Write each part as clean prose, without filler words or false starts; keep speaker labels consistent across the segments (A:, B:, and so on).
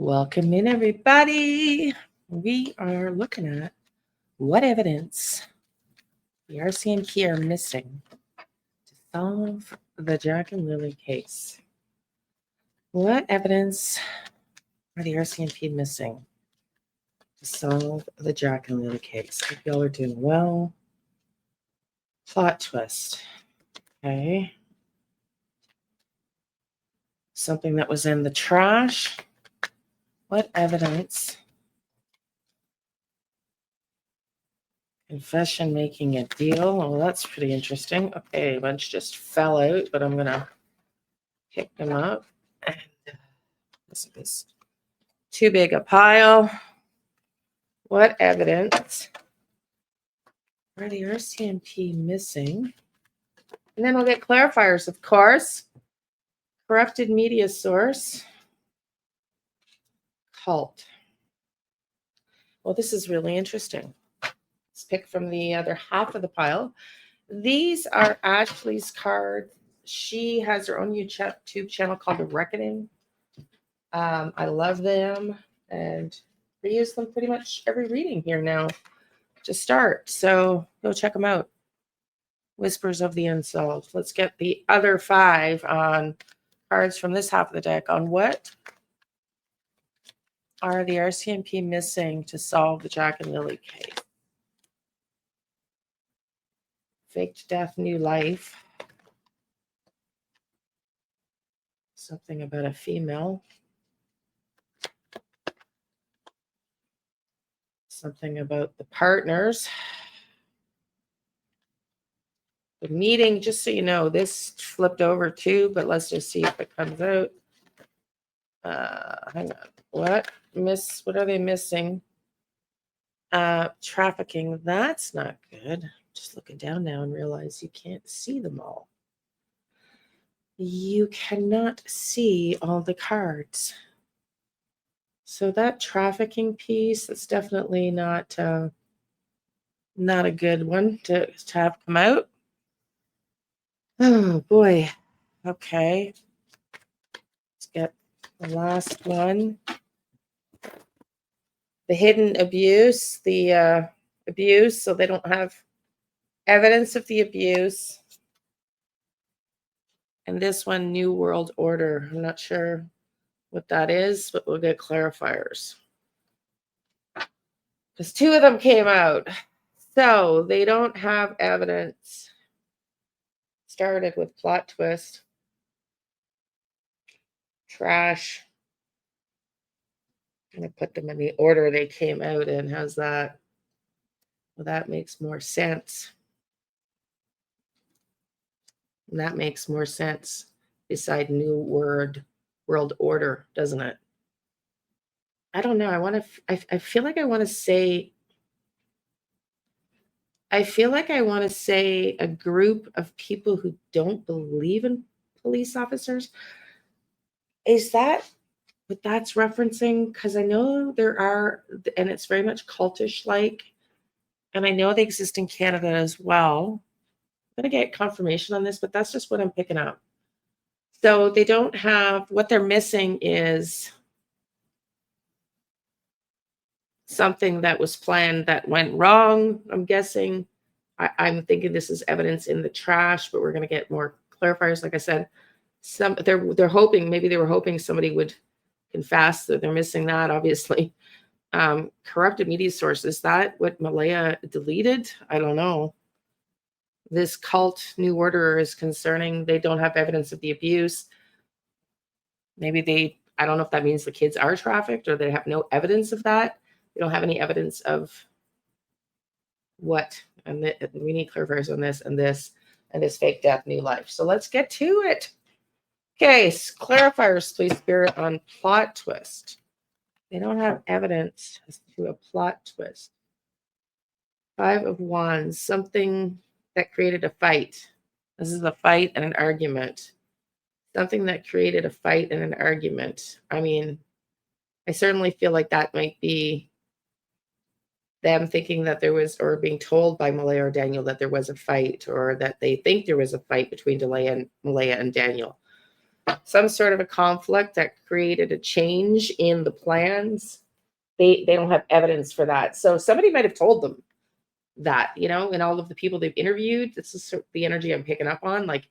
A: Welcome in, everybody. We are looking at what evidence the RCMP are missing to solve the Jack and Lily case. What evidence are the RCMP missing to solve the Jack and Lily case? Hope y'all are doing well. Plot twist. Okay. Something that was in the trash. What evidence? Confession making a deal. Oh, that's pretty interesting. Okay, a bunch just fell out, but I'm going to pick them up. And this is too big a pile. What evidence are the RCMP missing? And then we'll get clarifiers, of course. Corrupted media source. Cult. Well, this is really interesting. Let's pick from the other half of the pile. These are Ashley's cards. She has her own YouTube channel called The Reckoning. I love them, and we use them pretty much every reading here now to start. So go check them out. Whispers of the Unsolved. Let's get the other 5 on cards from this half of the deck on what are the RCMP missing to solve the Jack and Lily case. Faked death, new life. Something about a female. Something about the partners. The meeting, just so you know, this flipped over too, but let's just see if it comes out. Hang on. What are they missing? Trafficking. That's not good. Just looking down now and realize you can't see them all. You cannot see all the cards. So that trafficking piece, that's definitely not a good one to have come out. Oh boy. Okay. Let's get the last one. The hidden abuse, the abuse, so they don't have evidence of the abuse. And this one, New World Order. I'm not sure what that is, but we'll get clarifiers. Because 2 of them came out. So they don't have evidence. Started with plot twist. Trash. I'm going to put them in the order they came out in. How's that? Well, that makes more sense. And that makes more sense beside New World Order, doesn't it? I don't know. I feel like I want to say a group of people who don't believe in police officers. Is that what that's referencing? Because I know there are, and it's very much cultish-like, and I know they exist in Canada as well. I'm going to get confirmation on this, but that's just what I'm picking up. So they don't have, what they're missing is something that was planned that went wrong, I'm guessing. I'm thinking this is evidence in the trash, but we're going to get more clarifiers. Like I said, they're hoping, maybe they were hoping somebody would confess that they're missing that, obviously. Corrupted media source, is that what Malaya deleted? I don't know. This cult New Order is concerning. They don't have evidence of the abuse. Maybe I don't know if that means the kids are trafficked or they have no evidence of that. They don't have any evidence of what, and we need clarifiers on this and this fake death, new life. So let's get to it. Okay, clarifiers, please, Spirit, on plot twist. They don't have evidence as to a plot twist. 5 of Wands, something that created a fight. This is a fight and an argument. Something that created a fight and an argument. I mean, I certainly feel like that might be them thinking that there was, or being told by Malaya or Daniel that there was a fight, or that they think there was a fight between Malaya and Daniel. some sort of a conflict that created a change in the plans. They don't have evidence for that. So somebody might have told them that, and all of the people they've interviewed, this is the energy I'm picking up on. Like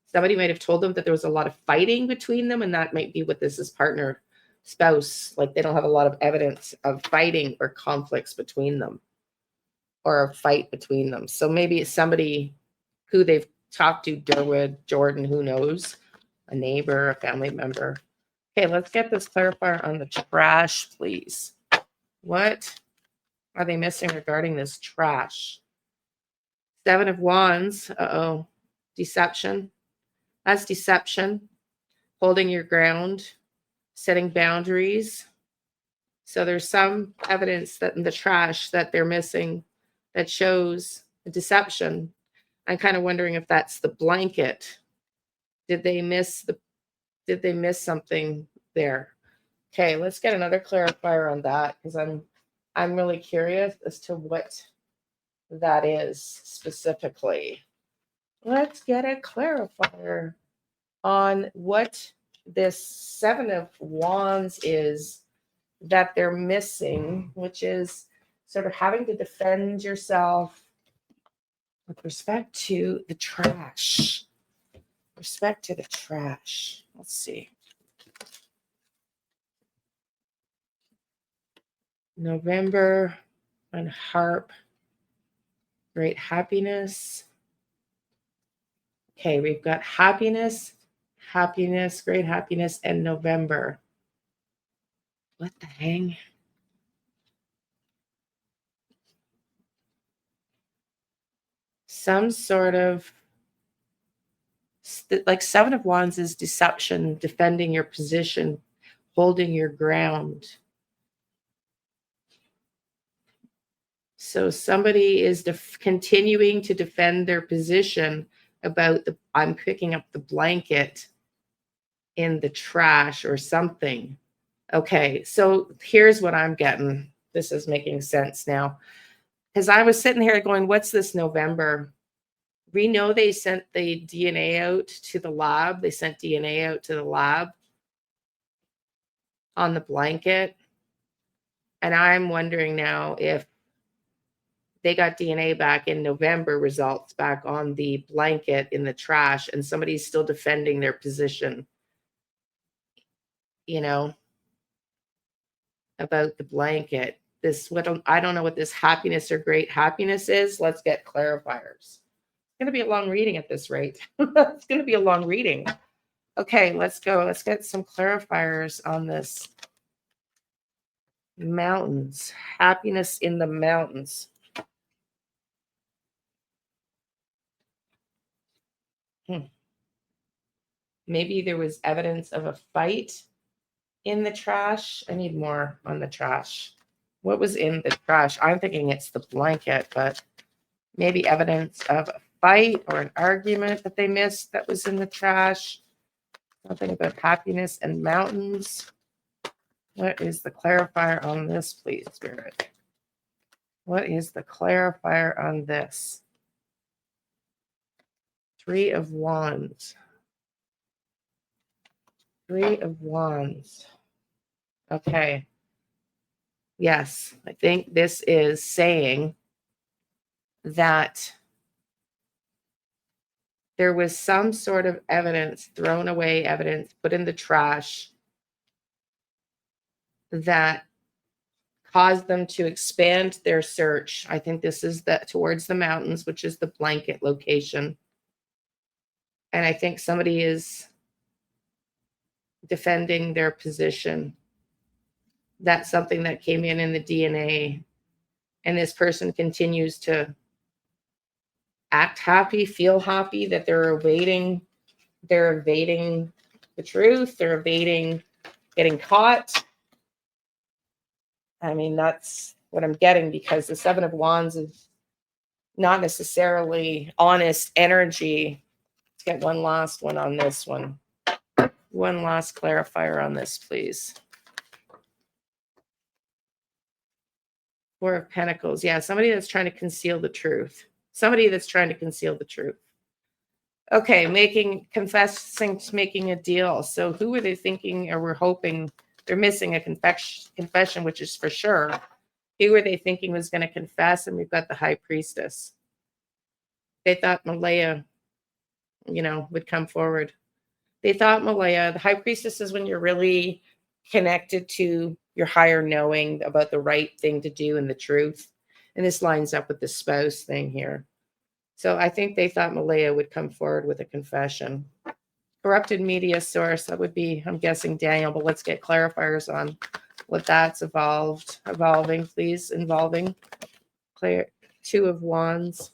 A: somebody might have told them that there was a lot of fighting between them, and that might be what this is, partner, spouse. Like they don't have a lot of evidence of fighting or conflicts between them or a fight between them. So maybe it's somebody who they've talked to, Durwood, Jordan, who knows, a neighbor, a family member. Okay, let's get this clarifier on the trash, please. What are they missing regarding this trash? 7 of Wands. Uh-oh. Deception. That's deception. Holding your ground. Setting boundaries. So there's some evidence that in the trash that they're missing that shows a deception. I'm kind of wondering if that's the blanket. Did they miss something there? Okay, let's get another clarifier on that, because I'm really curious as to what that is specifically. Let's get a clarifier on what this 7 of Wands is that they're missing, which is sort of having to defend yourself with respect to the trash. Respect to the trash. Let's see. November on harp. Great happiness. Okay, we've got happiness, great happiness, and November. What the hang? Some sort of, like 7 of Wands is deception, defending your position, holding your ground. So somebody is continuing to defend their position about I'm picking up the blanket in the trash or something. Okay, so here's what I'm getting. This is making sense now. Because I was sitting here going, what's this November? We know they sent the DNA out to the lab. They sent DNA out to the lab on the blanket. And I'm wondering now if they got DNA back in November, results back on the blanket in the trash, and somebody's still defending their position, about the blanket. I don't know what this happiness or great happiness is. Let's get clarifiers. It's going to be a long reading at this rate. It's going to be a long reading. Okay, let's go. Let's get some clarifiers on this. Mountains. Happiness in the mountains. Maybe there was evidence of a fight in the trash. I need more on the trash. What was in the trash? I'm thinking it's the blanket, but maybe evidence of a fight or an argument that they missed that was in the trash. Something about happiness and mountains. What is the clarifier on this, please, Spirit? What is the clarifier on this? 3 of Wands. 3 of Wands. Okay. Yes, I think this is saying that there was some sort of evidence, thrown away evidence, put in the trash that caused them to expand their search. I think this is towards the mountains, which is the blanket location. And I think somebody is defending their position. That's something that came in the DNA. And this person continues to act happy, feel happy that they're evading the truth. They're evading getting caught. I mean, that's what I'm getting, because the 7 of Wands is not necessarily honest energy. Let's get one last one on this one. One last clarifier on this, please. 4 of Pentacles. Yeah, somebody that's trying to conceal the truth. Somebody that's trying to conceal the truth. Okay, confessing to making a deal. So who are they thinking or were hoping? They're missing a confession, which is for sure. Who were they thinking was going to confess? And we've got the high priestess. They thought Malaya, would come forward. They thought Malaya, the high priestess is when you're really connected to your higher knowing about the right thing to do and the truth. And this lines up with the spouse thing here. So I think they thought Malaya would come forward with a confession. Corrupted media source, that would be, I'm guessing, Daniel, but let's get clarifiers on what that's evolving, please. Involving Two of Wands.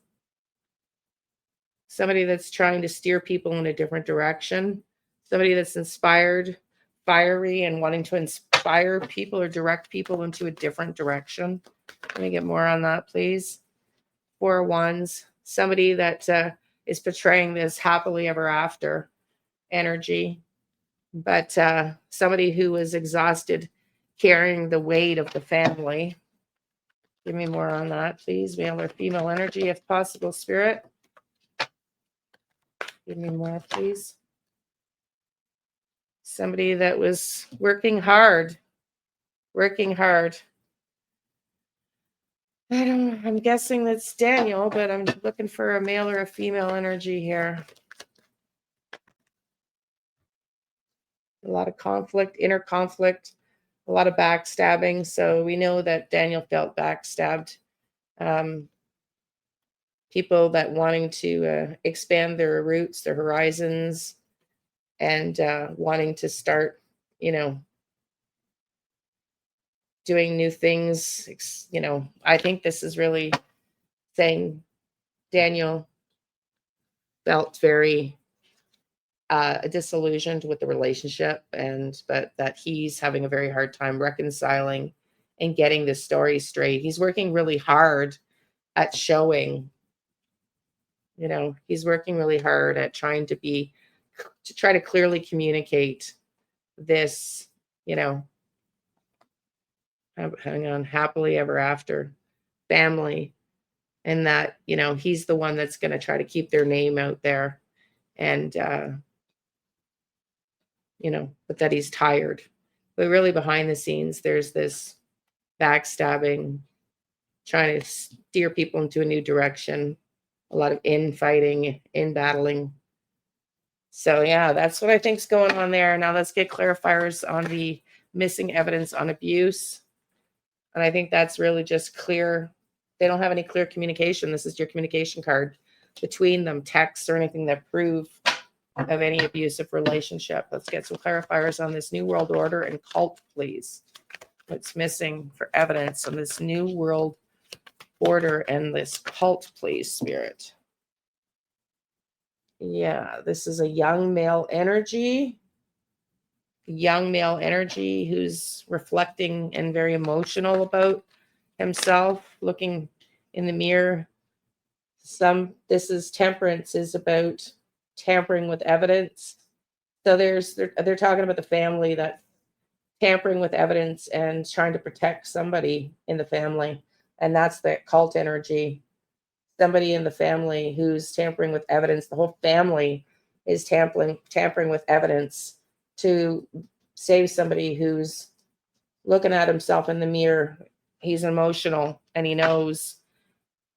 A: Somebody that's trying to steer people in a different direction. Somebody that's inspired, fiery, and wanting to inspire people or direct people into a different direction. Let me get more on that, please. Four of Wands. Somebody that is portraying this happily ever after energy, but somebody who is exhausted carrying the weight of the family. Give me more on that, please. Male or female energy, if possible, Spirit. Give me more, please. Somebody that was working hard. I'm guessing that's Daniel, but I'm looking for a male or a female energy here. A lot of conflict, inner conflict, a lot of backstabbing. So we know that Daniel felt backstabbed. People that wanting to expand their roots, their horizons, and wanting to start, doing new things. I think this is really saying Daniel felt very disillusioned with the relationship, but that he's having a very hard time reconciling and getting this story straight. He's working really hard at showing, he's working really hard at trying to try to clearly communicate this, hang on, happily ever after family, and that, he's the one that's going to try to keep their name out there, and but that he's tired. But really behind the scenes, there's this backstabbing, trying to steer people into a new direction, a lot of infighting, in battling. So yeah, that's what I think's going on there. Now let's get clarifiers on the missing evidence on abuse. And I think that's really just clear. They don't have any clear communication. This is your communication card between them, texts or anything that prove of any abusive relationship. Let's get some clarifiers on this New World Order and cult, please. What's missing for evidence on this New World Order and this cult, please, Spirit. Yeah, this is a young male energy. Young male energy who's reflecting and very emotional about himself, looking in the mirror. This is Temperance is about tampering with evidence. So they're talking about the family that tampering with evidence and trying to protect somebody in the family, and that's the cult energy. Somebody in the family who's tampering with evidence. The whole family is tampering with evidence to save somebody who's looking at himself in the mirror. He's emotional and he knows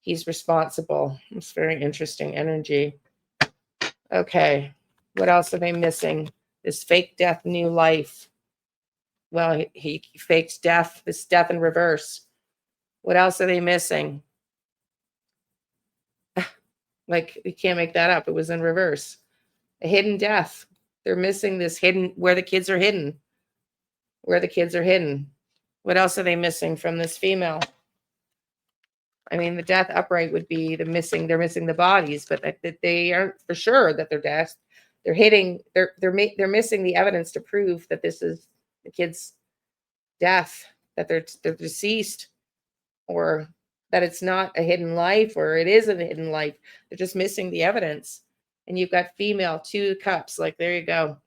A: he's responsible. It's very interesting energy. Okay, what else are they missing? This fake death, new life. Well, he faked death, this death in reverse. What else are they missing? Like, you can't make that up. It was in reverse. A hidden death. They're missing this hidden, where the kids are hidden. Where the kids are hidden. What else are they missing from this female? I mean, the death upright would be they're missing the bodies, but that they aren't for sure that they're dead. They're missing the evidence to prove that this is the kid's death, that they're deceased, or that it's not a hidden life, or it is a hidden life. They're just missing the evidence. And you've got female, 2 cups. Like, there you go.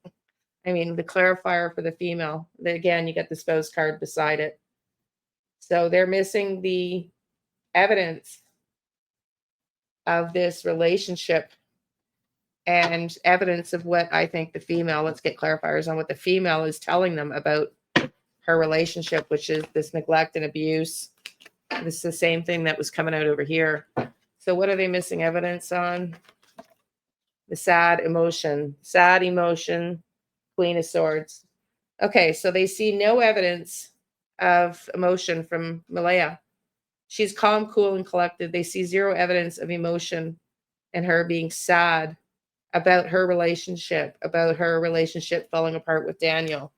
A: I mean, the clarifier for the female. Again, you got the spouse card beside it. So they're missing the evidence of this relationship and evidence of what I think the female, let's get clarifiers on what the female is telling them about her relationship, which is this neglect and abuse. This is the same thing that was coming out over here. So what are they missing evidence on? The sad emotion, Queen of Swords. Okay, so they see no evidence of emotion from Malaya. She's calm, cool, and collected. They see zero evidence of emotion and her being sad about her relationship falling apart with Daniel.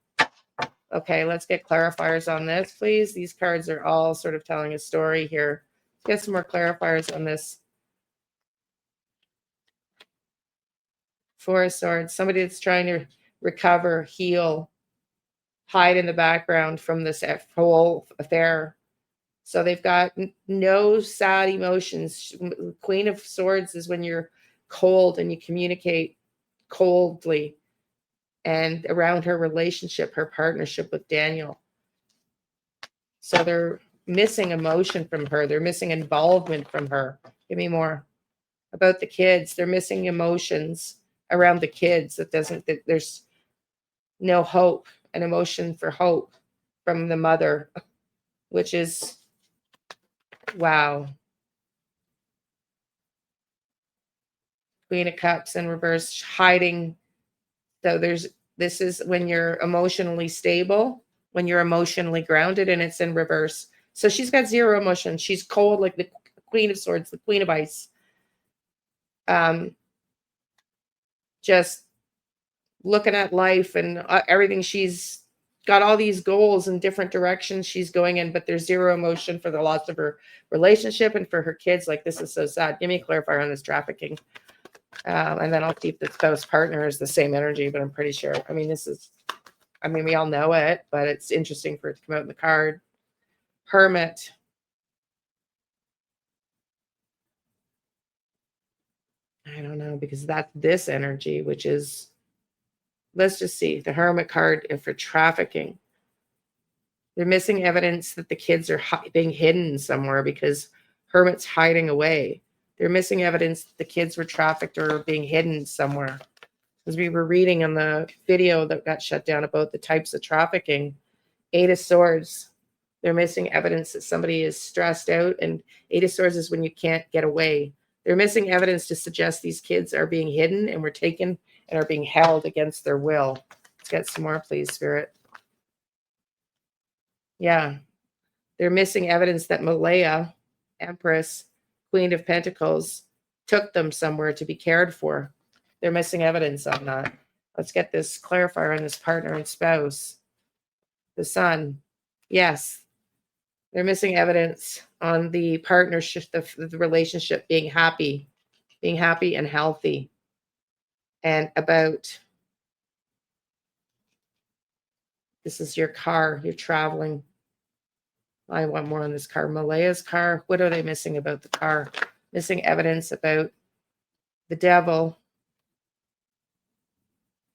A: Okay, let's get clarifiers on this, please. These cards are all sort of telling a story here. Let's get some more clarifiers on this. Four of Swords, somebody that's trying to recover, heal, hide in the background from this whole affair. So they've got no sad emotions. Queen of Swords is when you're cold and you communicate coldly. And around her relationship, her partnership with Daniel. So they're missing emotion from her. They're missing involvement from her. Give me more about the kids. They're missing emotions around the kids. That there's no hope, an emotion for hope from the mother, which is, wow. Queen of Cups in reverse, hiding. So this is when you're emotionally stable, when you're emotionally grounded, and it's in reverse. So she's got zero emotion. She's cold like the Queen of Swords, the Queen of Ice. Just looking at life and everything. She's got all these goals in different directions she's going in, but there's zero emotion for the loss of her relationship and for her kids. Like, this is so sad. Give me a clarifier on this trafficking. And then I'll keep the spouse partner as the same energy, but I'm pretty sure. I mean, we all know it, but it's interesting for it to come out in the card. Hermit. I don't know, because that's this energy, which is, let's just see, the Hermit card for trafficking. They're missing evidence that the kids are being hidden somewhere because Hermit's hiding away. They're missing evidence that the kids were trafficked or being hidden somewhere. As we were reading on the video that got shut down about the types of trafficking, Eight of Swords, they're missing evidence that somebody is stressed out, and Eight of Swords is when you can't get away. They're missing evidence to suggest these kids are being hidden and were taken and are being held against their will. Let's get some more, please, Spirit. Yeah. They're missing evidence that Malaya, Empress, Queen of Pentacles, took them somewhere to be cared for. They're missing evidence on that. Let's get this clarifier on this partner and spouse. The Sun. Yes. They're missing evidence on the partnership, the relationship being happy and healthy. And about, this is your car, you're traveling. I want more on this car. Malaya's car. What are they missing about the car? Missing evidence about the devil.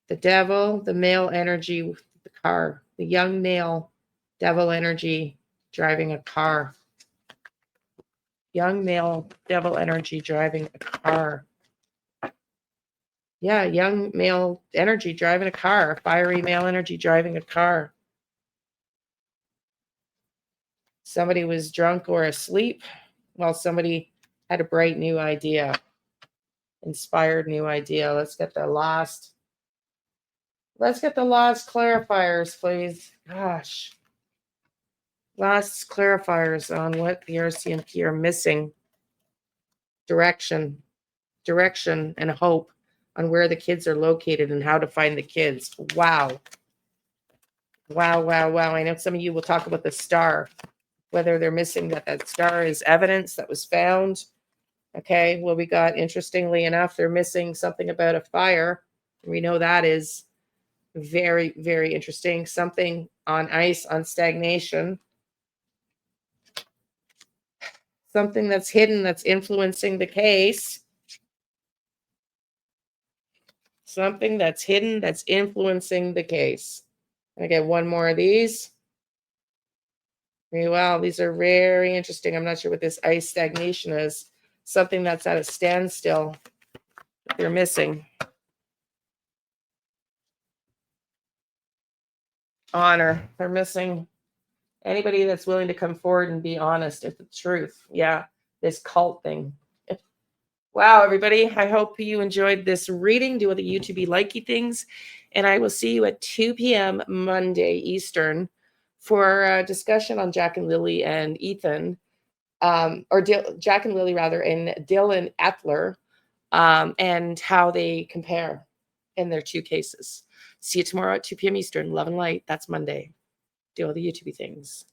A: The devil, the male energy with the car. The young male devil energy driving a car. Young male devil energy driving a car. Yeah, young male energy driving a car. Fiery male energy driving a car. Somebody was drunk or asleep while somebody had a bright new idea. Inspired new idea. Let's get the last clarifiers, please. Gosh. Last clarifiers on what the RCMP are missing. Direction and hope on where the kids are located and how to find the kids. Wow. I know some of you will talk about the star, whether they're missing that star is evidence that was found. Okay, well, we got, interestingly enough, they're missing something about a fire. We know that is very, very interesting. Something on ice, on stagnation. Something that's hidden that's influencing the case. Something that's hidden that's influencing the case. I get one more of these. Wow, these are very interesting. I'm not sure what this ice stagnation is. Something that's at a standstill. They're missing honor. They're missing anybody that's willing to come forward and be honest with the truth. Yeah, this cult thing. Wow, everybody. I hope you enjoyed this reading. Do the YouTube likey things. And I will see you at 2 p.m. Monday Eastern for a discussion on Jack and Lily and Ethan, Jack and Lily rather, and Dylan Etler, and how they compare in their two cases. See you tomorrow at 2 p.m. Eastern. Love and light. That's Monday. Do all the YouTube things.